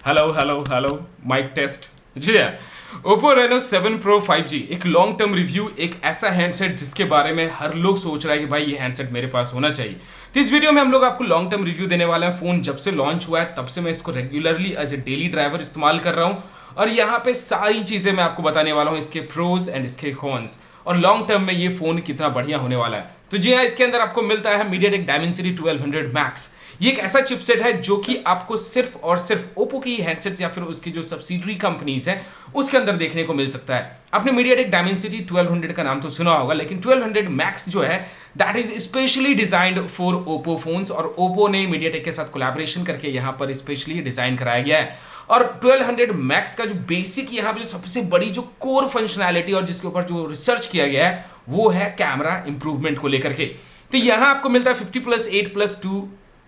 Hello hello hello mike test. जी हाँ, Oppo Reno 7 Pro 5G एक लॉन्ग टर्म रिव्यू, एक ऐसा हैंडसेट जिसके बारे में हर लोग सोच रहा है कि भाई ये हैंडसेट मेरे पास होना चाहिए। तो इस वीडियो में हम लोग आपको लॉन्ग टर्म रिव्यू देने वाले हैं। फोन जब से लॉन्च हुआ है तब से मैं इसको regularly as a daily driver इस्तेमाल कर रहा हूँ और यहाँ पे सारी चीजें मैं आपको बताने वाला हूँ, इसके प्रोज एंड इसके कॉन्स और लॉन्ग टर्म में ये फोन कितना बढ़िया होने वाला है। तो जी हाँ, इसके अंदर आपको मिलता है MediaTek Dimensity 1200 Max। ये एक ऐसा चिपसेट है जो कि आपको सिर्फ और सिर्फ ओप्पो की हैंडसेट्स या फिर उसकी जो सब्सिडरी कंपनीज हैं उसके अंदर देखने को मिल सकता है। आपने MediaTek Dimensity 1200 का नाम तो सुना होगा, लेकिन 1200 Max जो है that is specially designed for Oppo phones और ओप्पो ने MediaTek के साथ कोलैबोरेशन करके यहाँ पर स्पेशली डिजाइन कराया गया है। और 1200 Max का जो बेसिक यहाँ पे जो सबसे बड़ी जो कोर फंक्शनैलिटी और जिसके ऊपर जो रिसर्च किया गया है वो है कैमरा इंप्रूवमेंट को लेकर के। तो यहाँ आपको मिलता है 50+8+2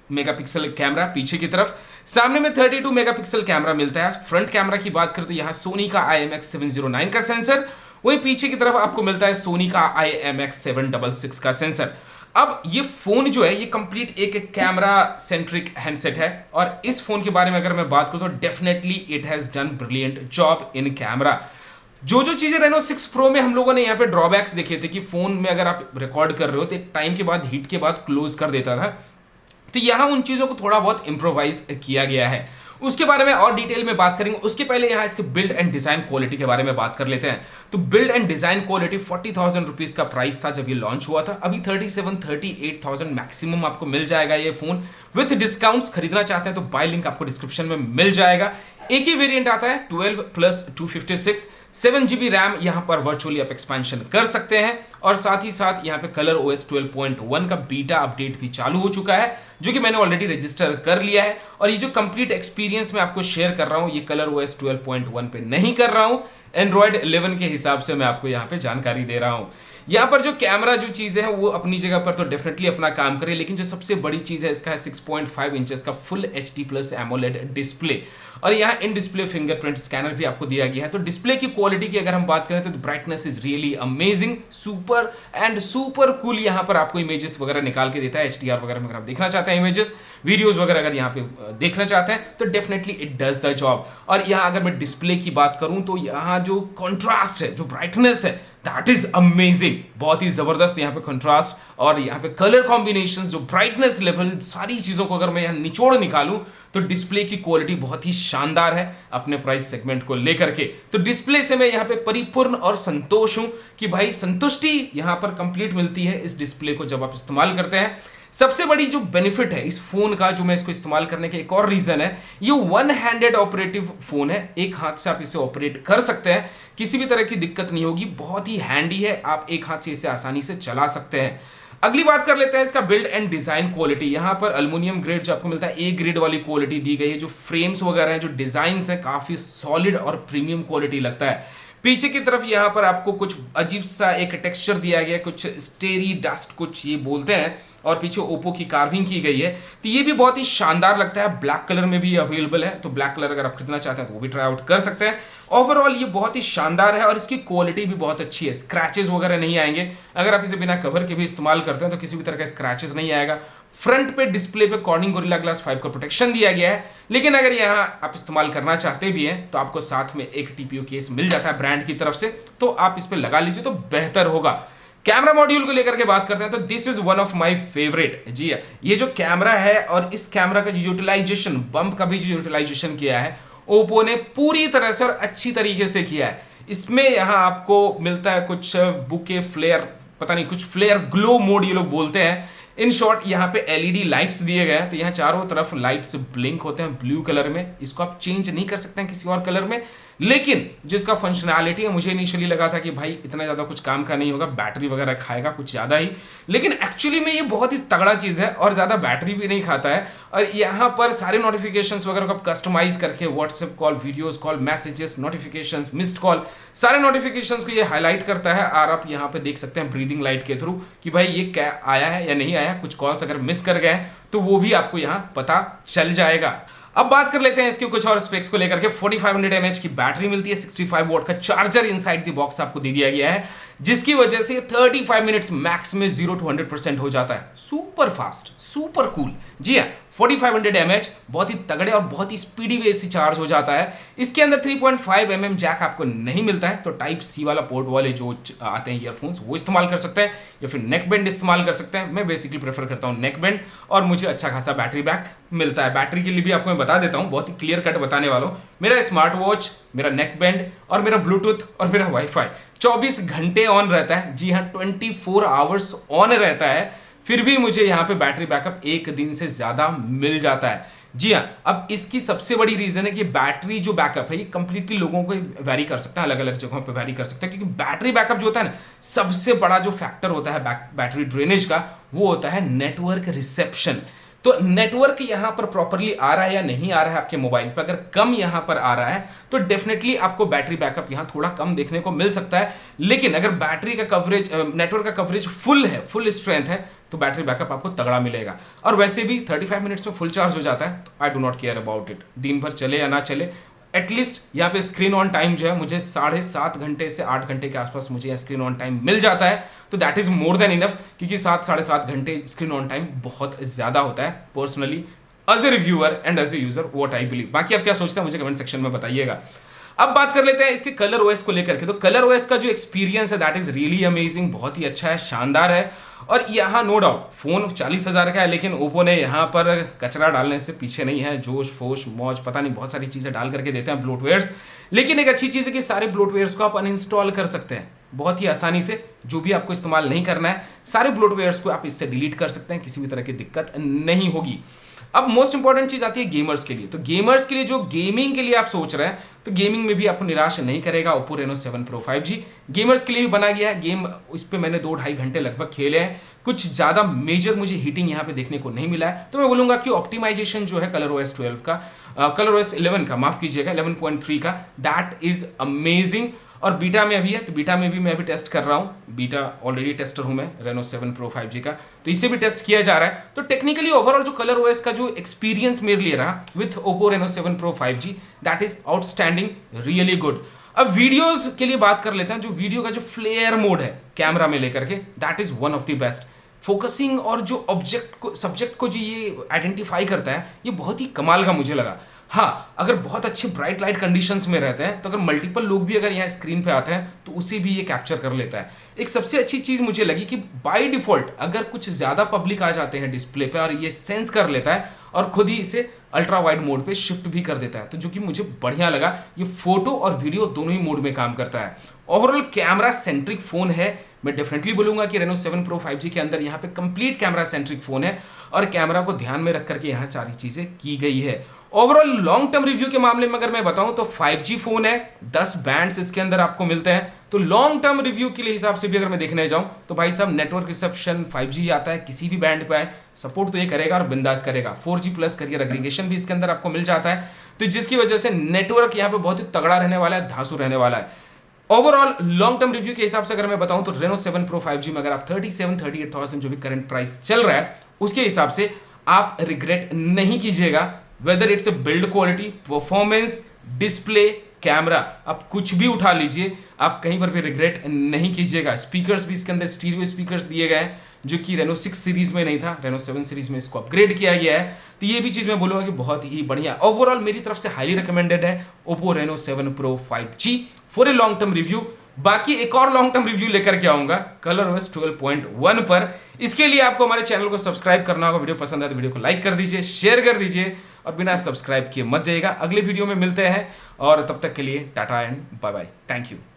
मेगापिक्सल कैमरा पीछे की तरफ, सामने में 32 मेगापिक्सल कैमरा मिलता है। फ्रंट कैमरा की बात करें तो यहाँ सोनी का IMX709 का सेंसर, वही पीछे की तरफ आपको मिलता है सोनी का IMX766 का सेंसर। अब ये फोन जो है ये कंप्लीट एक कैमरा सेंट्रिक हैंडसेट है और इस फोन के बारे में अगर मैं बात करूं तो definitely it has done brilliant job in camera. जो चीजें रेनो 6 प्रो में हम लोगों ने यहाँ पे ड्रॉबैक्स देखे थे कि फोन में अगर आप रिकॉर्ड कर रहे हो तो एक टाइम के बाद हीट के बाद क्लोज कर देता था, तो यहां उन चीजों को थोड़ा बहुत इंप्रोवाइज किया गया है। उसके बारे में और डिटेल में बात करेंगे। उसके पहले यहां इसके बिल्ड एंड डिजाइन क्वालिटी के बारे में बात कर लेते हैं। तो build and design quality 40,000 rupees का प्राइस था जब ये लॉन्च हुआ था। अभी 38,000 मैक्सिमम आपको मिल जाएगा ये फोन विथ डिस्काउंट्स। खरीदना चाहते हैं तो बाय लिंक आपको डिस्क्रिप्शन में मिल जाएगा। एक ही वेरिएंट आता है 12+256 7GB रैम। यहां पर वर्चुअली आप एक्सपेंशन कर सकते हैं और साथ ही साथ यहां पे कलर OS 12.1 का बीटा अपडेट भी चालू हो चुका है जो कि मैंने ऑलरेडी रजिस्टर कर लिया है। और ये जो कंप्लीट एक्सपीरियंस मैं आपको शेयर कर रहा हूं ये कलर OS 12.1 पे नहीं कर रहा हूं, एंड्रॉयड 11 के हिसाब से मैं आपको यहां पे जानकारी दे रहा हूं। यहां पर जो कैमरा जो चीजें हैं वो अपनी जगह पर तो डेफिनेटली अपना काम करे, लेकिन जो सबसे बड़ी चीज है इसका है 6.5 इंचेस का फुल HD+ AMOLED डिस्प्ले और यहाँ इन डिस्प्ले फिंगरप्रिंट स्कैनर भी आपको दिया गया है। तो डिस्प्ले की क्वालिटी की अगर हम बात करें तो brightness is really amazing, super and super cool. यहाँ पर आपको इमेजेस वगैरह निकाल के देता है HDR वगैरह में। अगर आप देखना चाहते हैं इमेजेस वीडियोस वगैरह अगर यहाँ पे देखना चाहते हैं तो definitely it does the job. और यहाँ अगर मैं डिस्प्ले की बात करूं तो यहाँ जो कॉन्ट्रास्ट है, जो ब्राइटनेस है दैट इज अमेजिंग, बहुत ही जबरदस्त यहाँ पे कंट्रास्ट और यहाँ पे कलर कॉम्बिनेशंस, जो ब्राइटनेस लेवल, सारी चीजों को अगर मैं यहाँ निचोड़ निकालूं तो डिस्प्ले की क्वालिटी बहुत ही शानदार है अपने प्राइस सेगमेंट को लेकर के। तो डिस्प्ले से मैं यहाँ पे परिपूर्ण और संतोष हूं कि भाई संतुष्टि यहाँ पर कंप्लीट मिलती है इस डिस्प्ले को जब आप इस्तेमाल करते हैं। सबसे बड़ी जो बेनिफिट है इस फोन का, जो मैं इसको इस्तेमाल करने के एक और रीजन है, ये वन हैंडेड ऑपरेटिव फोन है। एक हाथ से आप इसे ऑपरेट कर सकते हैं, किसी भी तरह की दिक्कत नहीं होगी, बहुत ही हैंडी है, आप एक हाथ से इसे आसानी से चला सकते हैं। अगली बात कर लेते हैं इसका बिल्ड एंड डिजाइन क्वालिटी। यहां पर एल्युमिनियम ग्रेड जो आपको मिलता है A ग्रेड वाली क्वालिटी दी गई है। जो फ्रेम्स वगैरह हैं, जो डिजाइन्स हैं, काफी सॉलिड और प्रीमियम क्वालिटी लगता है। पीछे की तरफ यहां पर आपको कुछ अजीब सा एक टेक्सचर दिया गया है, कुछ स्टेरी डस्ट कुछ ये बोलते हैं, और पीछे ओप्पो की कार्विंग की गई है। तो ये भी बहुत ही शानदार लगता है। ब्लैक कलर में भी अवेलेबल है, तो ब्लैक कलर अगर आप खरीदना चाहते हैं तो वो भी ट्राई आउट कर सकते हैं। ओवरऑल ये बहुत ही शानदार है और इसकी क्वालिटी भी बहुत अच्छी है। स्क्रैचेस वगैरह नहीं आएंगे। अगर आप इसे बिना कवर के भी इस्तेमाल करते हैं तो किसी भी तरह का स्क्रैचेस नहीं आएगा। फ्रंट पे डिस्प्ले पे कॉर्निंग गोरिल्ला ग्लास 5 का प्रोटेक्शन दिया गया है, लेकिन अगर यहाँ आप इस्तेमाल करना चाहते भी हैं तो आपको साथ में एक TPU केस मिल जाता है ब्रांड की तरफ से, तो आप इस पे लगा लीजिए तो बेहतर होगा। कैमरा मॉड्यूल को लेकर के बात करते हैं तो this is one of my favourite. जी ये जो कैमरा है और इस कैमरा का जो यूटिलाइजेशन, बम्प का भी जो यूटिलाइजेशन किया है ओप्पो ने पूरी तरह से और अच्छी तरीके से किया है। इसमें यहाँ आपको मिलता है कुछ बुके फ्लेयर, पता नहीं कुछ फ्लेयर ग्लो मोड ये लोग बोलते हैं। इन शॉर्ट यहाँ पे LED लाइट्स दिए गए हैं, तो यहाँ चारों तरफ लाइट्स ब्लिंक होते हैं ब्लू कलर में। इसको आप चेंज नहीं कर सकते हैं किसी और कलर में, लेकिन जो इसका फंक्शनैलिटी है मुझे इनिशियली लगा था कि भाई इतना ज़्यादा कुछ काम का नहीं होगा, बैटरी वगैरह खाएगा कुछ ज़्यादा ही, लेकिन एक्चुअली में ये बहुत ही तगड़ा चीज़ है और ज़्यादा बैटरी भी नहीं खाता है। और यहाँ पर सारे नोटिफिकेशंस वगैरह को आप कस्टमाइज करके WhatsApp call, videos call, messages, notifications, missed call, सारे नोटिफिकेशंस को ये हाईलाइट करता है और आप यहाँ पे देख सकते हैं ब्रीदिंग लाइट के थ्रू कि भाई ये क्या आया है या नहीं आया। कुछ कॉल्स अगर मिस कर गए तो वो भी आपको यहाँ पता चल जाएगा। अब बात कर लेते हैं इसके कुछ और स्पेक्स को लेकर के। 4500 mAh की बैटरी मिलती है, 65 वॉट का चार्जर इनसाइड द बॉक्स आपको दे दिया गया है, जिसकी वजह से 35 मिनट्स मैक्स में 0 to 100% हो जाता है। Super fast, super cool. जी हाँ, 4500 mAh, बहुत ही तगड़े और बहुत ही स्पीडी वे से चार्ज हो जाता है। इसके अंदर 3.5 mm जैक आपको नहीं मिलता है, तो टाइप सी वाला पोर्ट वाले जो आते हैं ईयरफोन्स वो इस्तेमाल कर सकते हैं, या फिर नेक बैंड इस्तेमाल कर सकते हैं। मैं बेसिकली प्रेफर करता हूँ नेक बैंड, और मुझे अच्छा खासा बैटरी बैक मिलता है। बैटरी के लिए भी आपको मैं बता देता हूँ, बहुत ही क्लियर कट बताने वाला हूँ। मेरा स्मार्ट वॉच, मेरा नेक बैंड और मेरा ब्लूटूथ और मेरा वाईफाई 24 घंटे ऑन रहता है। जी हाँ, 24 आवर्स ऑन रहता है, फिर भी मुझे यहाँ पे बैटरी बैकअप एक दिन से ज्यादा मिल जाता है। जी हाँ, अब इसकी सबसे बड़ी रीजन है कि बैटरी जो बैकअप है ये कंप्लीटली लोगों को वैरी कर सकता है, अलग अलग जगहों पे वैरी कर सकता है, क्योंकि बैटरी बैकअप जो होता है ना, सबसे बड़ा जो फैक्टर होता है बैटरी ड्रेनेज का, वो होता है नेटवर्क रिसेप्शन। तो नेटवर्क यहां पर प्रॉपरली आ रहा है या नहीं आ रहा है आपके मोबाइल पर, अगर कम यहां पर आ रहा है तो डेफिनेटली आपको बैटरी बैकअप यहां थोड़ा कम देखने को मिल सकता है। लेकिन अगर बैटरी का कवरेज, नेटवर्क का कवरेज फुल है, फुल स्ट्रेंथ है, तो बैटरी बैकअप आपको तगड़ा मिलेगा। और वैसे भी 35 मिनट्स में फुल चार्ज हो जाता है, तो I do not care about it, दिन भर चले या ना चले। एटलीस्ट यहाँ पे स्क्रीन ऑन टाइम जो है मुझे 7.5 घंटे से 8 घंटे के आसपास मुझे यहाँ स्क्रीन ऑन टाइम मिल जाता है, तो that is more than enough, क्योंकि 7-7.5 घंटे स्क्रीन ऑन टाइम बहुत ज्यादा होता है personally as a reviewer and as a user, what I believe. बाकी आप क्या सोचते हैं मुझे कमेंट सेक्शन में बताइएगा। अब बात कर लेते हैं इसके कलर ओएस को लेकर के। तो कलर ओएस का जो एक्सपीरियंस है दैट इज रियली अमेजिंग, बहुत ही अच्छा है, शानदार है। और यहाँ नो डाउट फोन 40,000 का है, लेकिन ओप्पो ने यहाँ पर कचरा डालने से पीछे नहीं है। जोश फोश मौज पता नहीं बहुत सारी चीजें डाल करके देते हैं ब्लोटवेयर्स, लेकिन एक अच्छी चीज है कि सारे ब्लोटवेयर्स को आप अनइंस्टॉल कर सकते हैं बहुत ही आसानी से। जो भी आपको इस्तेमाल नहीं करना है, सारे ब्लोटवेयर्स को आप इससे डिलीट कर सकते हैं, किसी भी तरह की दिक्कत नहीं होगी। अब मोस्ट इंपॉर्टेंट चीज आती है गेमर्स के लिए। तो गेमर्स के लिए, जो गेमिंग के लिए आप सोच रहे हैं, तो गेमिंग में भी आपको निराश नहीं करेगा Oppo Reno 7 Pro 5G। Gamers के लिए भी बना गया है। गेम इस पे मैंने 2-2.5 घंटे लगभग खेले हैं, कुछ ज्यादा मेजर मुझे हीटिंग यहाँ पे देखने को नहीं मिला है। तो मैं बोलूंगा कि ऑप्टिमाइजेशन जो है ColorOS 12 का, ColorOS 11 का, माफ कीजिएगा 11.3 का, दैट इज अमेजिंग। और बीटा में अभी है, तो बीटा में भी मैं अभी टेस्ट कर रहा हूँ। बीटा ऑलरेडी टेस्टर हूँ मैं Reno 7 Pro 5G का, तो इसे भी टेस्ट किया जा रहा है। तो टेक्निकली ओवरऑल जो कलर ओएस का जो एक्सपीरियंस मेरे लिए रहा with Oppo Reno 7 Pro 5G, that is outstanding, really good. अब वीडियोस के लिए बात कर लेते हैं। जो वीडियो का जो फ्लेयर मोड है कैमरा में लेकर के, that is one of the best. Focusing और जो सब्जेक्ट को जो ये आइडेंटिफाई करता है, ये बहुत ही कमाल का मुझे लगा। हाँ, अगर बहुत अच्छे ब्राइट लाइट कंडीशंस में रहते हैं, तो अगर मल्टीपल लोग भी अगर यहाँ स्क्रीन पे आते हैं, तो उसे भी ये कैप्चर कर लेता है। एक सबसे अच्छी चीज मुझे लगी कि बाय डिफॉल्ट अगर कुछ ज्यादा पब्लिक आ जाते हैं डिस्प्ले पे, और ये सेंस कर लेता है और खुद ही इसे अल्ट्रा वाइड मोड पे शिफ्ट भी कर देता है, तो जो कि मुझे बढ़िया लगा। ये फोटो और वीडियो दोनों ही मोड में काम करता है। ओवरऑल कैमरा सेंट्रिक फोन है। मैं डेफिनेटली बोलूंगा कि Reno 7 Pro 5G के अंदर यहाँ पे कंप्लीट कैमरा सेंट्रिक फोन है, और कैमरा को ध्यान में रख करके यहाँ सारी चीजें की गई है। ओवरऑल लॉन्ग टर्म रिव्यू के मामले में अगर मैं बताऊं, तो 5G फोन है, 10 बैंड्स इसके अंदर आपको मिलते हैं। तो लॉन्ग टर्म रिव्यू के लिए हिसाब से भी अगर मैं देखने जाऊं, तो भाई साहब नेटवर्क रिसेप्शन 5G आता है, किसी भी बैंड पे आए सपोर्ट तो ये करेगा और बिंदास करेगा। 4G प्लस करियर एग्रीगेशन भी इसके अंदर आपको मिल जाता है, तो जिसकी वजह से नेटवर्क यहाँ पे बहुत ही तगड़ा रहने वाला है, धांसू रहने वाला है। ओवरऑल लॉन्ग टर्म रिव्यू के हिसाब से अगर मैं बताऊं, तो Reno 7 Pro 5G में अगर आप 37-38,000 जो भी करंट प्राइस चल रहा है, उसके हिसाब से आप रिग्रेट नहीं कीजिएगा। Whether it's a build quality, performance, display, camera, आप कुछ भी उठा लीजिए, आप कहीं पर भी रिग्रेट नहीं कीजिएगा। स्पीकर्स भी इसके अंदर स्टीरियो स्पीकर्स दिए गए हैं, जो कि Reno 6 सीरीज में नहीं था, Reno 7 सीरीज में इसको अपग्रेड किया गया है। तो ये भी चीज मैं बोलूंगा कि बहुत ही बढ़िया। ओवरऑल मेरी तरफ से हाईली रिकमेंडेड है Oppo Reno 7 Pro 5G for a long term review. बाकी एक और लॉन्ग टर्म रिव्यू लेकर के आऊंगा ColorOS 12.1 पर। इसके लिए आपको हमारे चैनल को सब्सक्राइब करना होगा। वीडियो पसंद आए तो वीडियो को लाइक कर दीजिए, शेयर कर दीजिए, और बिना सब्सक्राइब किए मत जाइएगा। अगले वीडियो में मिलते हैं, और तब तक के लिए tata and bye bye. Thank you.